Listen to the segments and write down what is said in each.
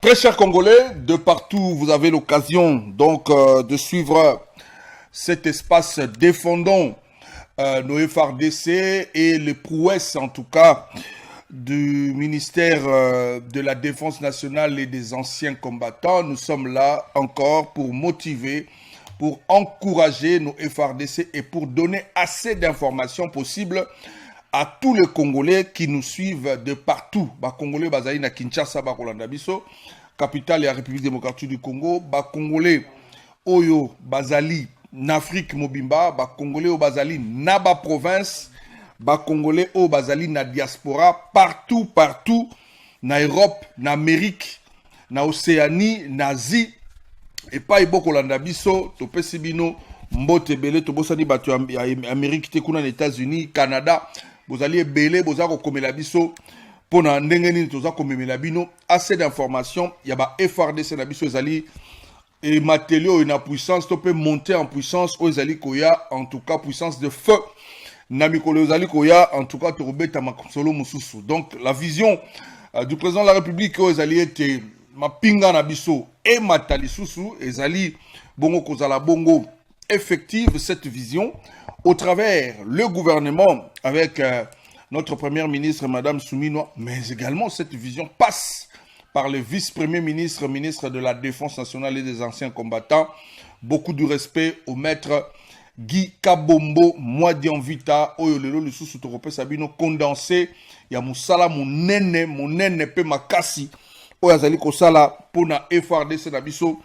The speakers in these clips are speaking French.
Très chers Congolais, de partout, vous avez l'occasion donc de suivre cet espace défendant nos FRDC et les prouesses en tout cas du ministère de la Défense nationale et des anciens combattants. Nous sommes là encore pour motiver, pour encourager nos FRDC et pour donner assez d'informations possibles à tous les Congolais qui nous suivent de partout. Ba Congolais bazali na Kinshasa ba kolanda biso, capitale de la République démocratique du Congo. Ba Congolais oyo bazali na Afrique mobimba, ba Congolais o bazali na ba province, ba Congolais o bazali na diaspora partout na Europe, na Amérique, na Océanie, na Asie. Et pas ibo kolanda biso to pesi bino mbote belé to bosani batu ya Amérique te kuna na États-Unis, Canada. Vous allez belé, vous allez comme la biso pour na ndengeni toza comme la bino assez d'informations. Il y a ba FRDC na biso zali et matériaux na puissance to peut monter en puissance aux zali koya en tout cas puissance de feu na mikolo zali koya en tout cas to robeta makonsolo mususu. Donc la vision du président de la République aux zali était mapinga na biso et matali susu ezali bongo kozala bongo effective cette vision au travers le gouvernement avec notre première ministre Madame Souminoa, mais également cette vision passe par le vice-premier ministre, ministre de la Défense nationale et des anciens combattants. Beaucoup de respect au maître Guy Kabombo Mwadian Vita oyo lelo lisusu torope sabino condensé ya musala monene pe makasi oyo azali kosala pona FRDC na biso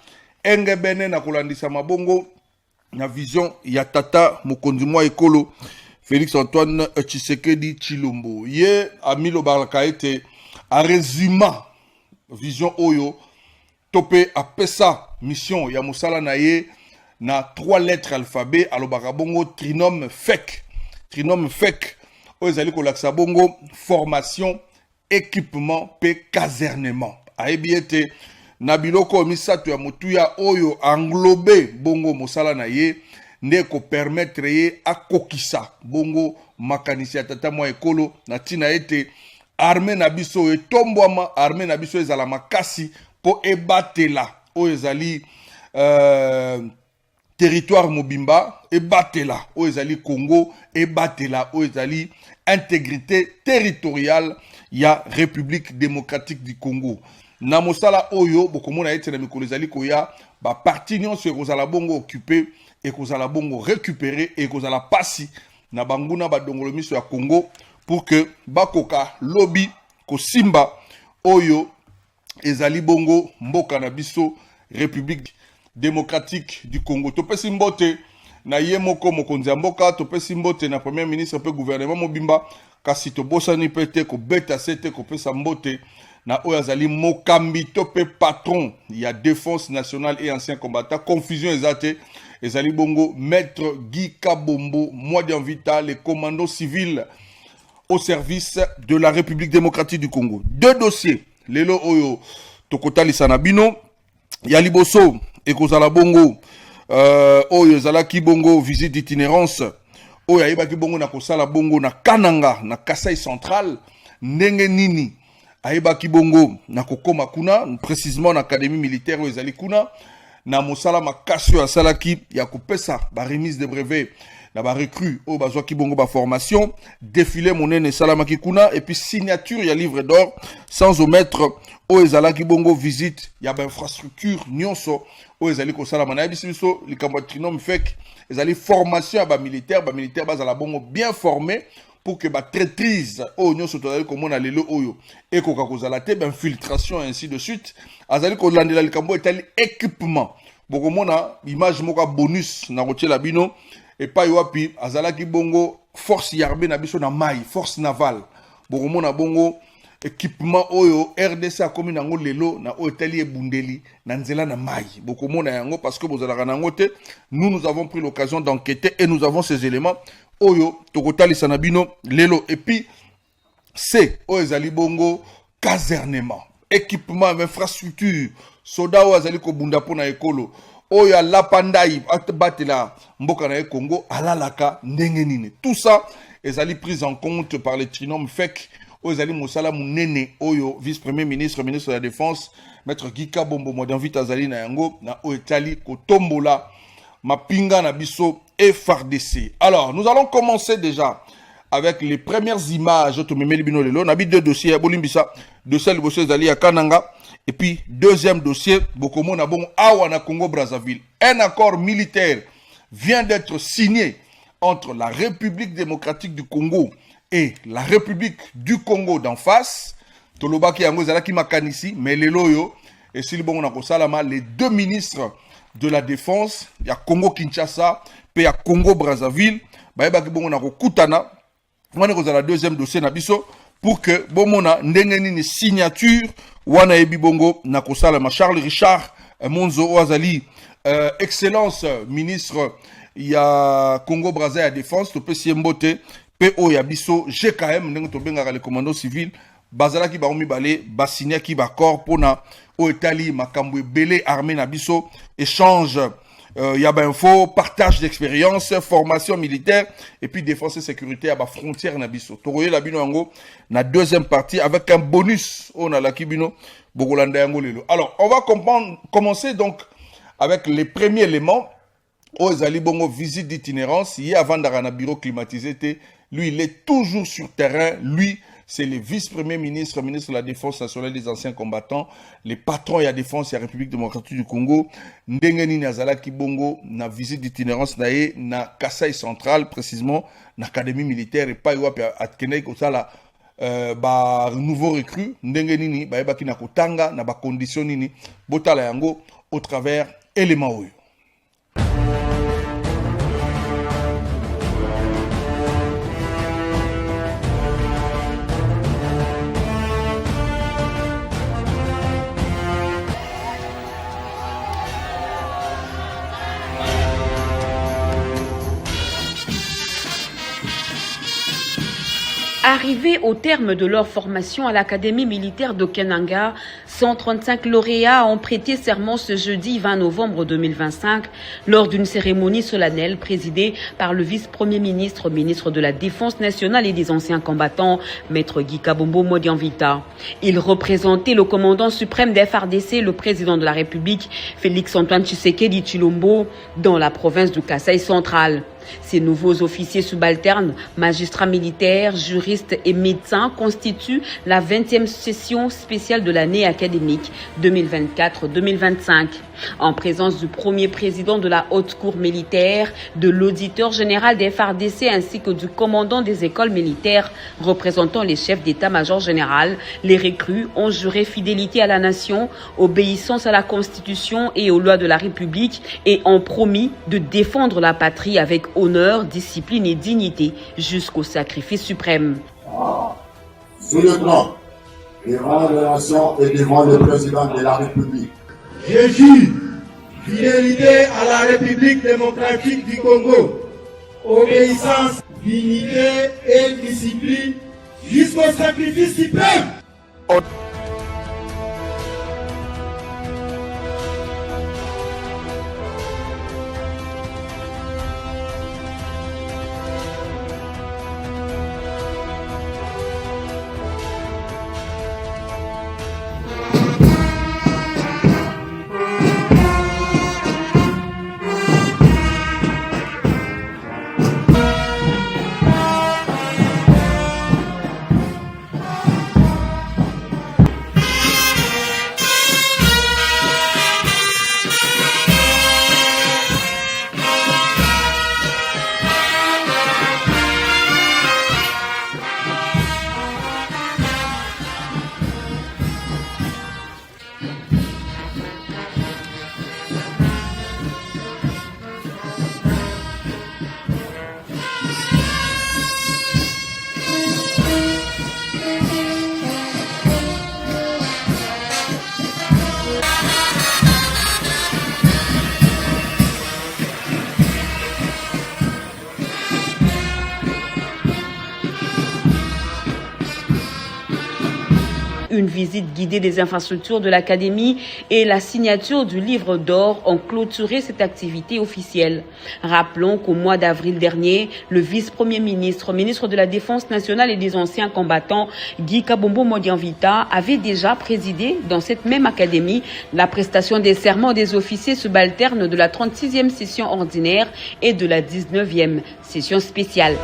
engebene na kolandisa mabongo na vision ya tata mokonzi mwa ekolo Félix Antoine Tshisekedi Tshilombo. Ye amilo baraka ete a résumé vision oyo topé a pesa mission ya musala na ye na 3 lettres alphabet alobaka bongo trinome fek. Trinome fek oyo ezali kolakisa bongo formation, équipement pe casernement. Ayebi ete na biloko misato ya motuya oyo englobe bongo mosala na ye nde ko permettre ye akokisa bongo makanisi ya tata mwa ekolo na tina ete armée na biso etombwama, armée na biso ezala makasi po ebatela oyo ezali territoire mobimba, ebatela oyo ezali Congo, ebatela oyo ezali intégrité territoriale ya République démocratique du Congo. Na mosala oyo bokomona ete na mikolo ezali koya ba parti nyonso ekozala bongo occupé ekozala bongo récupéré ekozala pasi na banguna badongolo miso ya Congo pour que bakoka lobby kosimba oyo ezali bongo mboka na biso République démocratique du Congo. Topesi mbote na ye moko mokonzi ya mboka, topesi mbote na premier ministre pe gouvernement mobimba, kasi tobosani pete ko beta sete ko pesa mbote na oyo azali mokambi tope patron ya défense nationale et ancien combattant. Confusion ezate ezali bongo maître Guy Kabombo Mwadian Vita, le commando civil au service de la République démocratique du Congo. 2 dossiers lelo oyo tokotalisa na bino ya liboso ekozala bongo oyo ezalaki bongo visite d'itinérance oyo ayebaki bongo na kosala bongo na Kananga na Kasai central ndenge nini ayebaki bongo na kokoma kuna précisément na académie militaire oyo ezali kuna na mosala makasi oyo asalaki ya kopesa ba remise de brevet na ba recrue oyo bazwaki bongo ba formation défilé monene salamaki kuna et puis signature ya livre d'or sans omettre oyo ezalaki bongo visite ya ba infrastructure nyonso oyo ezali kosalama na yebisi biso likambo ya trinome fek ezali formation ya ba militaire bazala bongo bien formé pour que ba traîtrise oyo nyonso tozali komona lelo oyo ekoka kozala te ba infiltration ainsi de suite azali kolandela likambo etali équipement bokomona image moko bonus na kotiela bino et pas wapi azalaki bongo force armée na biso na mai force navale bokomona bongo équipement oyo RDC a komi nango lelo na oyo etali ebundeli na nzela na mai bokomona yango parce que bozalaka nango te. Nous avons pris l'occasion d'enquêter et nous avons ces éléments oyo tokotalisa na bino lelo. Et puis c'est oyo ezali bongo casernement, équipement, infrastructure, soda oyo azali kobunda pona ekolo oyo alapandai batela mboka na Congo alalaka ndenge nini. Tout ça ezali pris en compte par les trinome fek Ozali Moussala Mounene Oyo, vice-premier ministre, ministre de la Défense, maître Gika Bombo Modanvit Azali na yango na Oetali Kotombola Mapinga na biso et FARDC. Alors, nous allons commencer déjà avec les premières images de Memeli Bino Lelo. On a deux dossiers à Bolimbisa, dossier Liboso Zali à Kananga, et puis deuxième dossier, Bokomo Nabon Awa na Congo Brazzaville. Un accord militaire vient d'être signé entre la République démocratique du Congo et la République du Congo d'en face. Tolobaki Yango Zalaki Makanisi, mais Leloyo, et Silibon Nako Salama, les deux ministres de la Défense, il y a Congo Kinshasa, puis il y a Congo Brazzaville, Baebaki Bongo Nako Kutana. On est dans le deuxième dossier Nabiso pour que Bomona Ndengenini signature Wana Ebi Bongo Nakosala Charles Richard Monzo Oazali excellence ministre il y a Congo Brazzaville à défense to pesi mbote PO Yabiso GKM ndengo to benga le commando civil bazala ki ba omi balé basinya ki ba corps pona o Italie makambo belé armée Nabiso échange il y a info, partage d'expérience, formation militaire et puis défense et sécurité à la frontière Nabiso. Toroye la bino ango na deuxième partie avec un bonus on a la kibino Bogolanda yango lelo. Alors, on va commencer donc avec les premiers éléments. Ozali bongo visite d'itinérance, il y a avant d'arana bureau climatisé, lui il est toujours sur terrain, lui c'est le vice-premier ministre, ministre de la Défense nationale des anciens combattants, les patrons de la Défense de la République démocratique du Congo, Ndengeni Nazala Kibongo, na visite d'itinérance nae, na Kasaï central, précisément, na académie militaire, et pas yoap à Kenei Kosala, nouveau recrue, Ndengeni ni, ba ebaki na kotanga, na ba condition nini, botala yango, au travers éléments oyo. Arrivés au terme de leur formation à l'Académie militaire de Kenanga, 135 lauréats ont prêté serment ce jeudi 20 novembre 2025 lors d'une cérémonie solennelle présidée par le vice-premier ministre, ministre de la Défense nationale et des anciens combattants, maître Gika Bombo Modianvita. Il représentait le commandant suprême des FARDC, le président de la République, Félix-Antoine Tshisekedi Tshilombo, dans la province du Kasaï central. Ces nouveaux officiers subalternes, magistrats militaires, juristes et médecins constituent la 20e session spéciale de l'année académique 2024-2025. En présence du premier président de la haute cour militaire, de l'auditeur général des FARDC ainsi que du commandant des écoles militaires représentant les chefs d'état-major général, les recrues ont juré fidélité à la nation, obéissance à la Constitution et aux lois de la République et ont promis de défendre la patrie avec honneur, discipline et dignité jusqu'au sacrifice suprême. Sous le trône, devant la nation et devant le président de la République. Je jure fidélité à la République démocratique du Congo, obéissance, dignité et discipline jusqu'au sacrifice suprême. Une visite guidée des infrastructures de l'Académie et la signature du livre d'or ont clôturé cette activité officielle. Rappelons qu'au mois d'avril dernier, le vice-premier ministre, ministre de la Défense nationale et des anciens combattants, Guy Kabombo Modianvita, avait déjà présidé dans cette même académie la prestation des serments des officiers subalternes de la 36e session ordinaire et de la 19e session spéciale.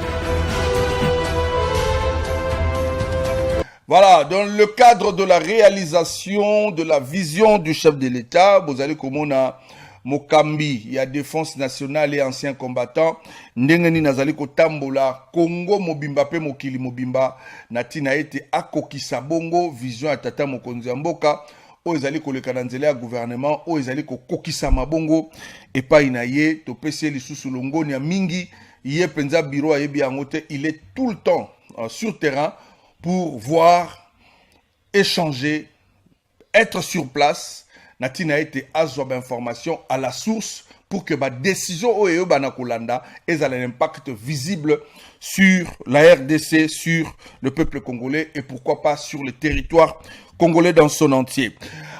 Voilà, dans le cadre de la réalisation de la vision du chef de l'État, vous allez comme on a Mokambi, il y a Défense nationale et anciens combattants, Ndengeni Nazali Kotambola, Congo Mobimba pe Mokili Mobimba, Natina ete Akokisa Bongo, vision à Tata Mokonzi Mboka, o ezali koleka na nzela ya gouvernement, o ezali kokokisa mabongo, epai na ye, topesi lisusu longoni ya mingi, ye penza bureau ayebi yango te, il est tout le temps sur terrain, pour voir, échanger, être sur place, Natina été azwa d'informations à la source pour que ma décision oyo banakolanda ait un impact visible sur la RDC, sur le peuple congolais et pourquoi pas sur le territoire congolais dans son entier.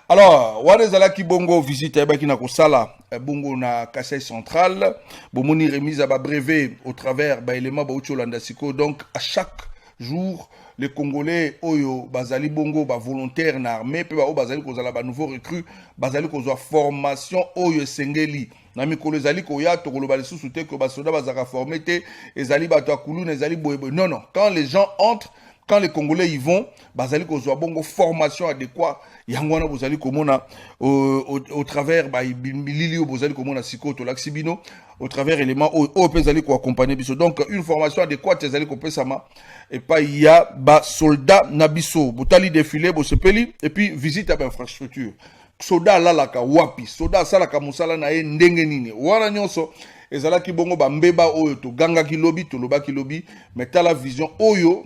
Alors, Wadezala Kibongo visite Ebakina Kosala, Bongo na Kassai Central, Bomoni remise à brevet au travers élément Baoucholanda Siko. Donc, à chaque jour, les Congolais oyo bazali bongo ba volontaire na armée pe ba o bazali kozala ba nouveau recrue bazali kozwa formation oyo sengeli na mikolo ezali koya tokolo ba lisusu te ko ba soda bazaka formé te ezali bato akulu na ezali boyeboy. Non, quand les gens entrent, quand les Congolais y vont, bazali kozwa bongo formation adéquate yangwana bozali komona au travers ba bililio bozali komona sikoto laksibino au travers éléments au pezali ko accompagner biso. Donc une formation adéquate ezali ko pesama et pas il y a ba soldat nabiso botali défilé bo sepeli et puis visite à infrastructure soda lalaka wapi soda salaka musala na ye ndenge nini wana nyonso ezalaki bongo ba mbeba oyo to ganga kilobi to loba kilobi mais la vision oyo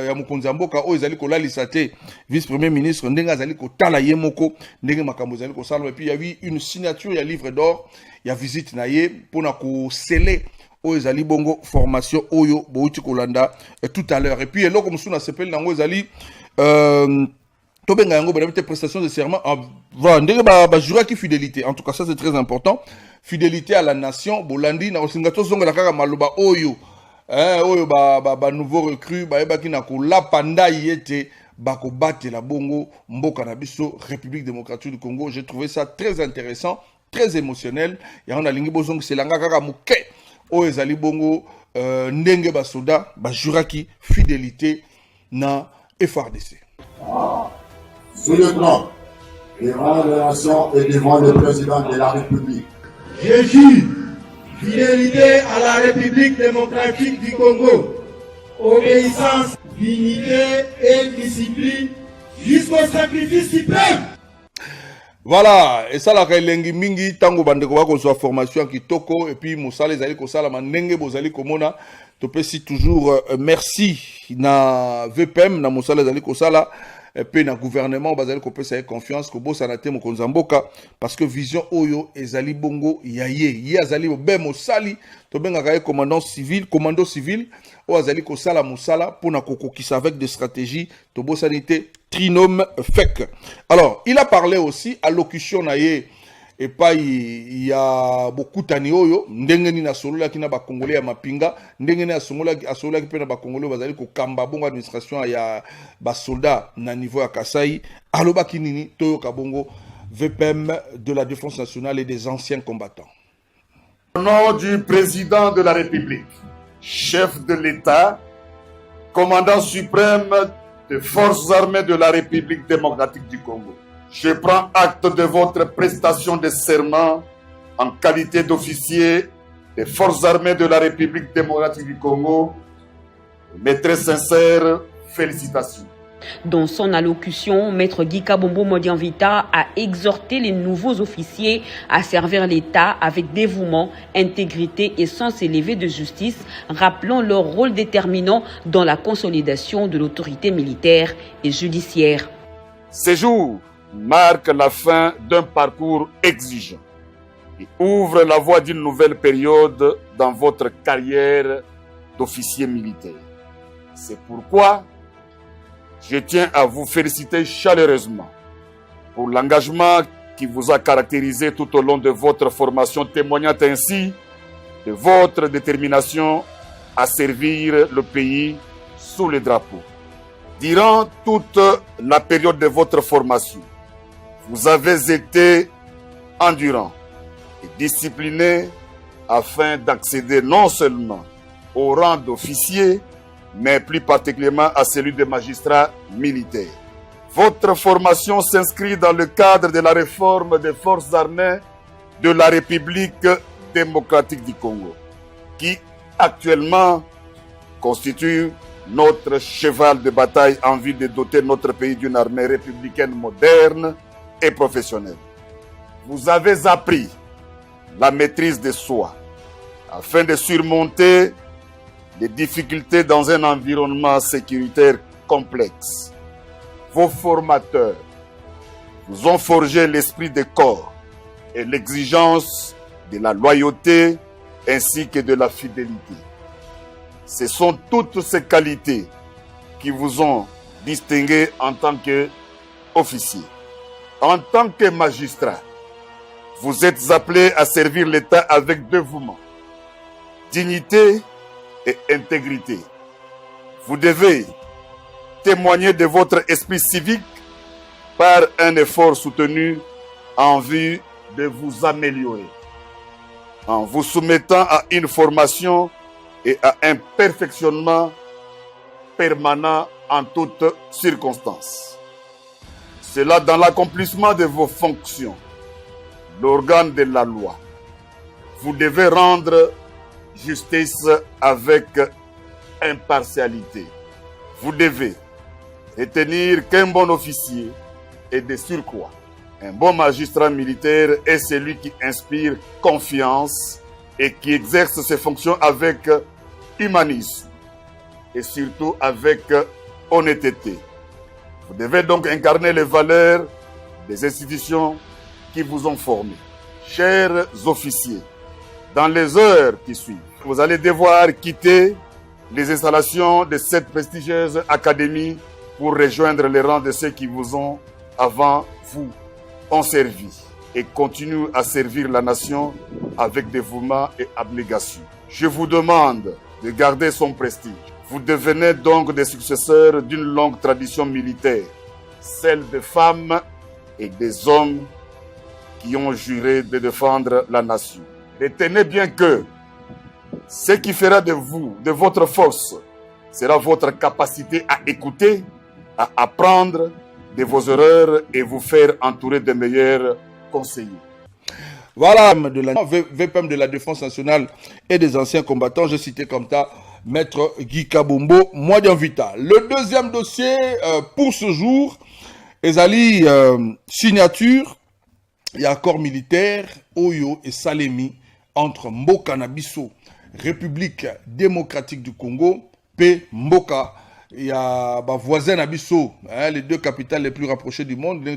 ya mokonzi mboka oyo ezali kolalisa te vice premier ministre ndenge azali kotala ye moko ndenge makambo ezali kosala et puis il y a eu une signature ya livre d'or ya visite na ye pona ko sceller oyo ezali bongo formation oyo bouti kolanda tout à l'heure et puis eloko musu na sepeli nango ezali tobenga yango ba prestation de serment voilà ndenge ba jura ki fidélité. En tout cas ça c'est très important, fidélité à la nation bolandi na osinga to zonga la kaka maloba oyo oyo ba nouveau recrue ba ebaki na ko la panda yete bako batela bongo mboka na biso République démocratique du Congo. J'ai trouvé ça très intéressant, très émotionnel. Ya on a lingi bozongo selanga kaka muke oyo ezali bongo ndenge ba soda ba juraki fidélité na FRDC. Sous le trône, devant la nation et devant le président de la République. Je jure fidélité à la République démocratique du Congo, obéissance, dignité et discipline jusqu'au sacrifice suprême. Voilà, et ça la relengi mingi tango bandeko bako so formation kitoko et puis mosala ezali ko sala manenge bozali komona topesi toujours merci na VPM na mosala ezali ko sala et puis na gouvernement bazali ko pesa confiance ko bosa na te mokonzi mboka parce que vision oyo ezali bongo ye azali be mosali to benga ka commando civil o azali ko sala mosala pona kokokisa avec des stratégies to bosa nité trinôme fek. Alors, il a parlé aussi à locution naie et pas il y a beaucoup tani oyo ndengeni na solola kina ba congolais ya mapinga ndengeni na solola ki pe na ba congolais bazali ko kamba bongo administration ya ba soldat na niveau ya Kasai aloba kinini toyo kabongo VPM de la Défense nationale et des anciens combattants. Au nom du président de la République, chef de l'État, commandant suprême des forces armées de la République démocratique du Congo, je prends acte de votre prestation de serment en qualité d'officier des forces armées de la République démocratique du Congo. Mes très sincères félicitations. Dans son allocution, Maître Guy Kabombo Modianvita a exhorté les nouveaux officiers à servir l'État avec dévouement, intégrité et sens élevé de justice, rappelant leur rôle déterminant dans la consolidation de l'autorité militaire et judiciaire. Ces jours marquent la fin d'un parcours exigeant et ouvrent la voie d'une nouvelle période dans votre carrière d'officier militaire. C'est pourquoi Je tiens à vous féliciter chaleureusement pour l'engagement qui vous a caractérisé tout au long de votre formation, témoignant ainsi de votre détermination à servir le pays sous le drapeau. Durant toute la période de votre formation, vous avez été endurant et discipliné afin d'accéder non seulement au rang d'officier, mais plus particulièrement à celui de magistrat militaire. Votre formation s'inscrit dans le cadre de la réforme des forces armées de la République démocratique du Congo, qui actuellement constitue notre cheval de bataille en vue de doter notre pays d'une armée républicaine moderne et professionnelle. Vous avez appris la maîtrise de soi afin de surmonter les difficultés dans un environnement sécuritaire complexe. Vos formateurs vous ont forgé l'esprit de corps et l'exigence de la loyauté ainsi que de la fidélité. Ce sont toutes ces qualités qui vous ont distingué en tant qu'officier. En tant que magistrat, vous êtes appelé à servir l'État avec dévouement, dignité et intégrité. Vous devez témoigner de votre esprit civique par un effort soutenu en vue de vous améliorer, en vous soumettant à une formation et à un perfectionnement permanent en toutes circonstances. Cela dans l'accomplissement de vos fonctions, l'organe de la loi. Vous devez rendre justice avec impartialité. Vous devez retenir qu'un bon officier est de surcroît. Un bon magistrat militaire est celui qui inspire confiance et qui exerce ses fonctions avec humanisme et surtout avec honnêteté. Vous devez donc incarner les valeurs des institutions qui vous ont formé. Chers officiers, dans les heures qui suivent, vous allez devoir quitter les installations de cette prestigieuse académie pour rejoindre les rangs de ceux qui vous ont, avant vous, ont servi et continuent à servir la nation avec dévouement et abnégation. Je vous demande de garder son prestige. Vous devenez donc des successeurs d'une longue tradition militaire, celle des femmes et des hommes qui ont juré de défendre la nation. Retenez bien que ce qui fera de vous, de votre force, sera votre capacité à écouter, à apprendre de vos erreurs et vous faire entourer de meilleurs conseillers. Voilà, de la VPM de la Défense nationale et des anciens combattants, je citais comme ça Maître Guy Kabombo, Modian Vita. Le deuxième dossier pour ce jour, Ezali signature et accord militaire Oyo et Salemi entre Mboka Nabiso, République démocratique du Congo, P. Mboka. Il y a voisin Nabiso, les deux capitales les plus rapprochées du monde,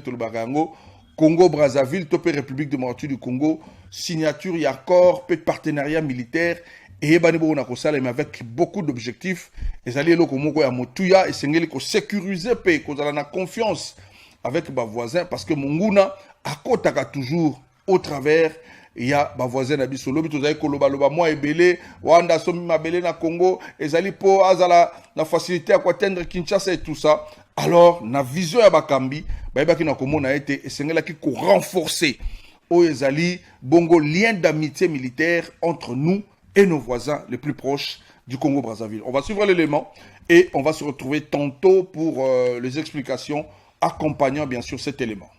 Congo, Brazzaville, Topé, République démocratique du Congo, signature et accord, partenariat militaire, et avec beaucoup d'objectifs. Et ça et sécuriser, la confiance avec les voisins, parce que Munguna, à côté, toujours au travers, il y a voisin Nabiso, moi et Belé, Wanda Somi Mabele na Congo, et Zali po azala la facilité à atteindre Kinshasa et tout ça. Alors, la vision ya Bakambi, qui na Congo na été, et c'est là qui renforcer au Ezali, bongo lien d'amitié militaire entre nous et nos voisins les plus proches du Congo-Brazzaville. On va suivre l'élément et on va se retrouver tantôt pour les explications accompagnant bien sûr cet élément.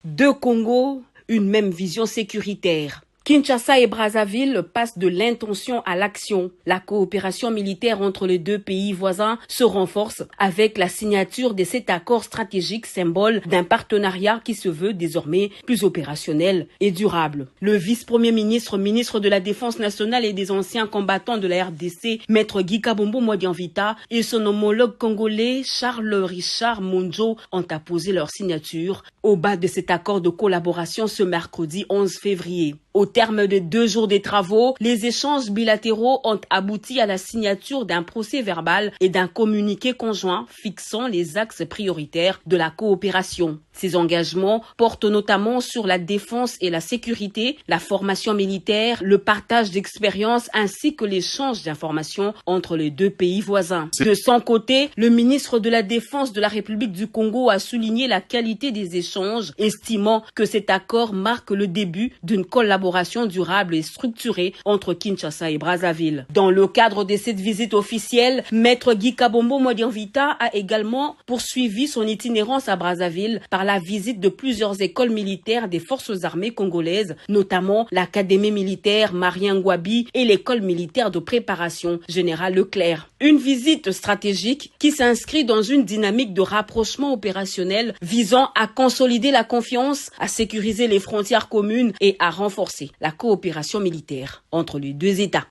Deux Congos, une même vision sécuritaire. Kinshasa et Brazzaville passent de l'intention à l'action. La coopération militaire entre les deux pays voisins se renforce avec la signature de cet accord stratégique, symbole d'un partenariat qui se veut désormais plus opérationnel et durable. Le vice-premier ministre, ministre de la Défense nationale et des anciens combattants de la RDC, Maître Guy Kabombo Modian Vita, et son homologue congolais Charles Richard Monjo ont apposé leur signature au bas de cet accord de collaboration ce mercredi 11 février. Au terme de 2 jours de travaux, les échanges bilatéraux ont abouti à la signature d'un procès verbal et d'un communiqué conjoint fixant les axes prioritaires de la coopération. Ces engagements portent notamment sur la défense et la sécurité, la formation militaire, le partage d'expériences ainsi que l'échange d'informations entre les 2 pays voisins. De son côté, le ministre de la Défense de la République du Congo a souligné la qualité des échanges, estimant que cet accord marque le début d'une collaboration durable et structurée entre Kinshasa et Brazzaville. Dans le cadre de cette visite officielle, Maître Guy Kabombo Modianvita a également poursuivi son itinérance à Brazzaville par la visite de plusieurs écoles militaires des forces armées congolaises, notamment l'Académie militaire Marien Ngouabi et l'école militaire de préparation Général Leclerc. Une visite stratégique qui s'inscrit dans une dynamique de rapprochement opérationnel visant à consolider la confiance, à sécuriser les frontières communes et à renforcer la coopération militaire entre les 2 États.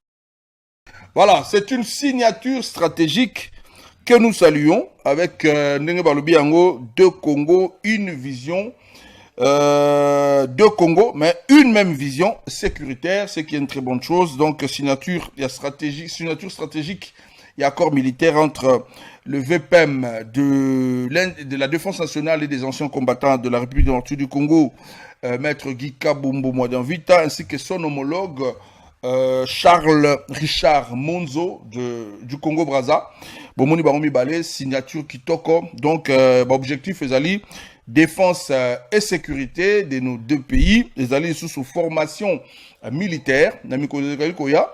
Voilà, c'est une signature stratégique que nous saluons avec Ndenge Balobi Yango, 2 Congo, une vision, 2 Congo, mais une même vision sécuritaire, ce qui est une très bonne chose. Donc signature stratégique, il y a accord militaire entre le VPEM de la Défense nationale et des anciens combattants de la République démocratique du Congo, Maître Guy Kabombo Modianvita, ainsi que son homologue Charles Richard Monzo du Congo Brazza. Bomoni Baromi Balé, signature Kitoko. Donc, objectif est défense et sécurité de nos 2 pays. Les alliés sous formation militaire. Namiko Koya.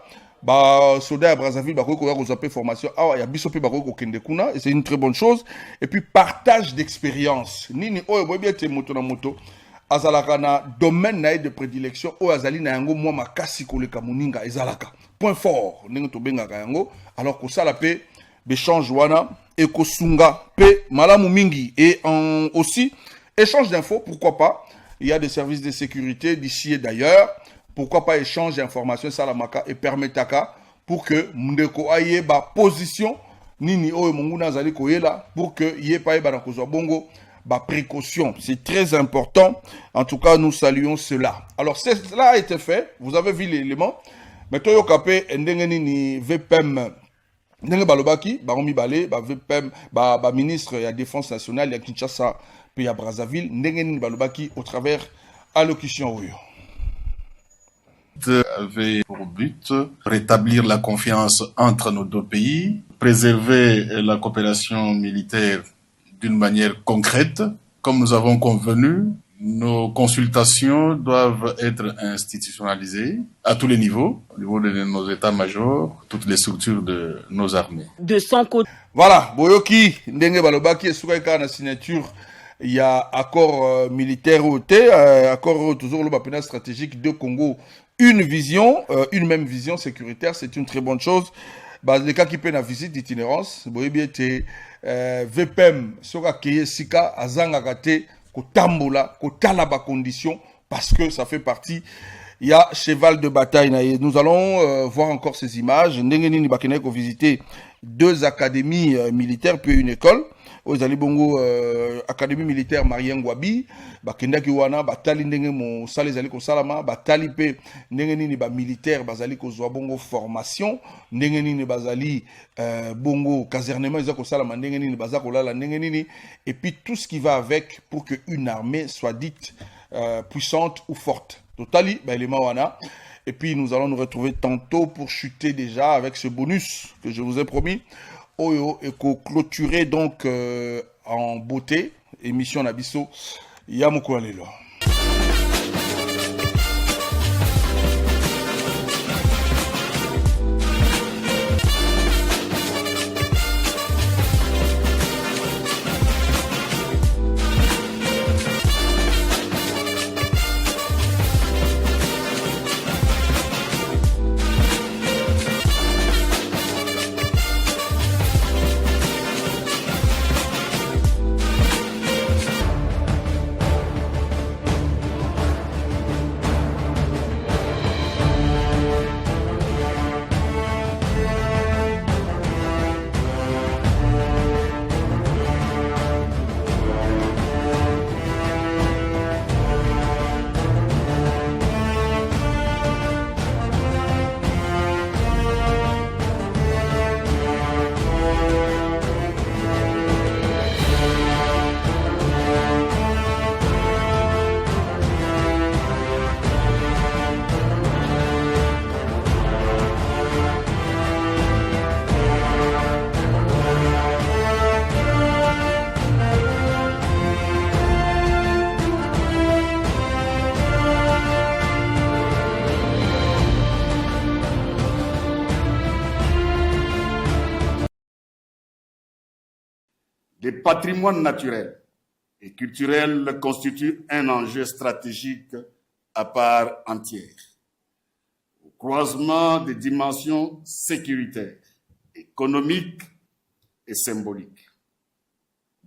Soda à Brazzaville, formation. Il y a Bisope Baroko Kendekuna. Et c'est une très bonne chose. Et puis, partage d'expérience. Nini, moto. Azalaka na domaine na de prédilection o azali na yango mwa makasi koleka muninga ezalaka point fort ndenge to bengaka yango alors ko sala pe échange wana et ko sunga pe malamu mingi et aussi échange d'infos, pourquoi pas, il y a des services de sécurité d'ici et d'ailleurs, pourquoi pas échange d'informations salamaka et permetaka pour que mundeko aye ba position nini o monguna azali koyela pour que yé pa ba na kozwa bongo. Précaution, c'est très important. En tout cas, nous saluons cela. Alors, cela a été fait. Vous avez vu l'élément. Mais Toyo Kapé, Ndengeni VPM, Ndenge Balobaki, Baromi Balé, VPM, ministre de la Défense nationale, il y a Kinshasa, puis à Brazzaville, Ndengeni Balobaki, au travers allocution Oyo. Avait pour but rétablir la confiance entre nos 2 pays, préserver la coopération militaire d'une manière concrète. Comme nous avons convenu, nos consultations doivent être institutionnalisées à tous les niveaux, au niveau de nos états-majors, toutes les structures de nos armées. De son côté. Voilà, Boyoki, Ndenge Balobaki, Soukaïka na signature, il y a accord militaire accord toujours le bapena stratégique de Congo, une vision, une même vision sécuritaire, c'est une très bonne chose. Les cas qui peuvent la visite d'itinérance, Boyobi était VPM soka keye sika azanga kate ko tambola ko talaba condition parce que ça fait partie, il y a cheval de bataille. Nous allons voir encore ces images. Ndengeni ni bakene ko visiter 2 académies militaires puis une école. Aux Bongo Académie militaire Marien Ngouabi, bakenda ki wana batali ndenge mo sale zali ko salama, batali pe ndenge nini ba militaire bazali ko zwa bongo formation, ndenge nini bazali bongo casernement ezako salama, ndenge nini bazako lala ndenge nini, et puis tout ce qui va avec pour que une armée soit dite puissante ou forte. Totali élément wana. Et puis nous allons nous retrouver tantôt pour chuter déjà avec ce bonus que je vous ai promis. Oyo et clôturer donc en beauté émission Nabiso Yamoko Alelo. Les patrimoines naturels et culturels constituent un enjeu stratégique à part entière. Au croisement des dimensions sécuritaires, économiques et symboliques.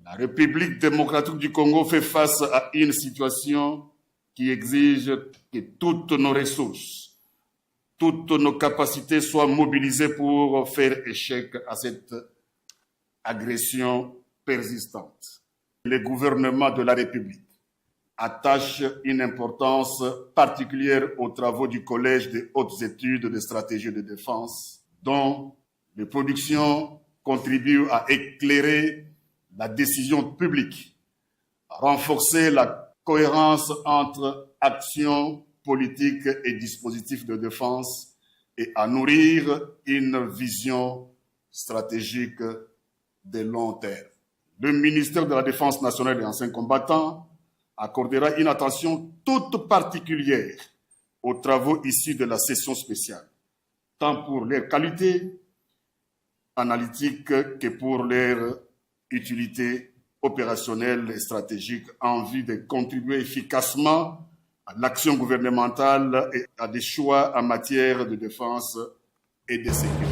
La République démocratique du Congo fait face à une situation qui exige que toutes nos ressources, toutes nos capacités soient mobilisées pour faire échec à cette agression persistante. Le gouvernement de la République attache une importance particulière aux travaux du Collège des hautes études de stratégie de défense, dont les productions contribuent à éclairer la décision publique, à renforcer la cohérence entre actions politiques et dispositifs de défense et à nourrir une vision stratégique de long terme. Le ministère de la Défense nationale et des anciens combattants accordera une attention toute particulière aux travaux issus de la session spéciale, tant pour leur qualité analytique que pour leur utilité opérationnelle et stratégique en vue de contribuer efficacement à l'action gouvernementale et à des choix en matière de défense et de sécurité.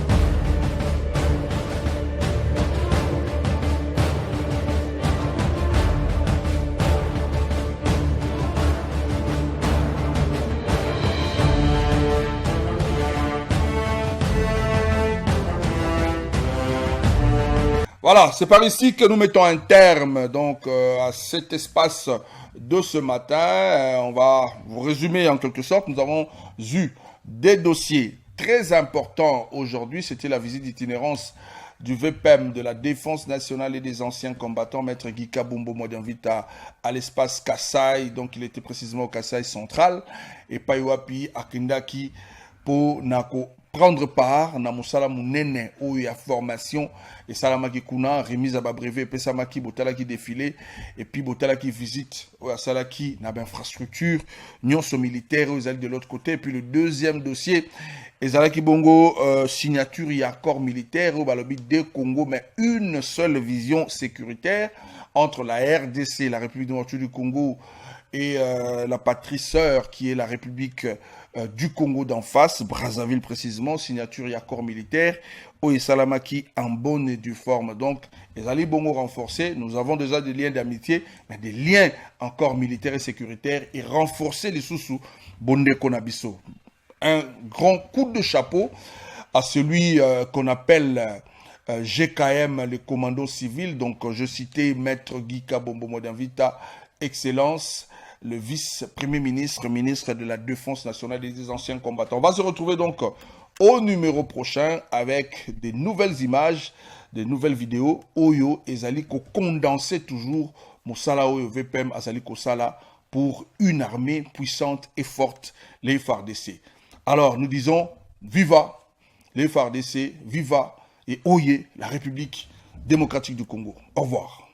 Voilà, c'est par ici que nous mettons un terme donc à cet espace de ce matin. On va vous résumer en quelque sorte. Nous avons eu des dossiers très importants aujourd'hui. C'était la visite d'itinérance du VPEM de la Défense nationale et des anciens combattants, Maître Guy Kabombo Modernvita, à l'espace Kassai. Donc il était précisément au Kassai central. Et Paiwapi Akindaki pour Nako prendre part na musala munene ou ya formation et salamaki kuna remise à brevet et pesamaki botalaki défilé et puis botalaki visite ou ya salaki na infrastructure nyonso militaire aux alliés de l'autre côté. Et puis le deuxième dossier ezalaki bongo signature et accord militaire au balobi de Congo mais une seule vision sécuritaire entre la RDC, la République démocratique du Congo, et la patrie sœur qui est la République du Congo d'en face, Brazzaville précisément, signature et accord militaire, au Salamaki en bonne et due forme. Donc, les alliés bongo renforcés, nous avons déjà des liens d'amitié, mais des liens encore militaires et sécuritaires, et renforcer les sous-sous, Bonde Konabiso. Un grand coup de chapeau à celui qu'on appelle GKM, les commandos civils. Donc, je citais Maître Guy Kabombo Modernvita, Excellence, le vice-premier ministre, ministre de la Défense nationale et des anciens combattants. On va se retrouver donc au numéro prochain avec des nouvelles images, des nouvelles vidéos. Oyo et Zaliko condenser toujours Moussala Oyo VPM Azaliko Sala pour une armée puissante et forte, les FARDC. Alors nous disons viva les FARDC, viva et oyez la République démocratique du Congo. Au revoir.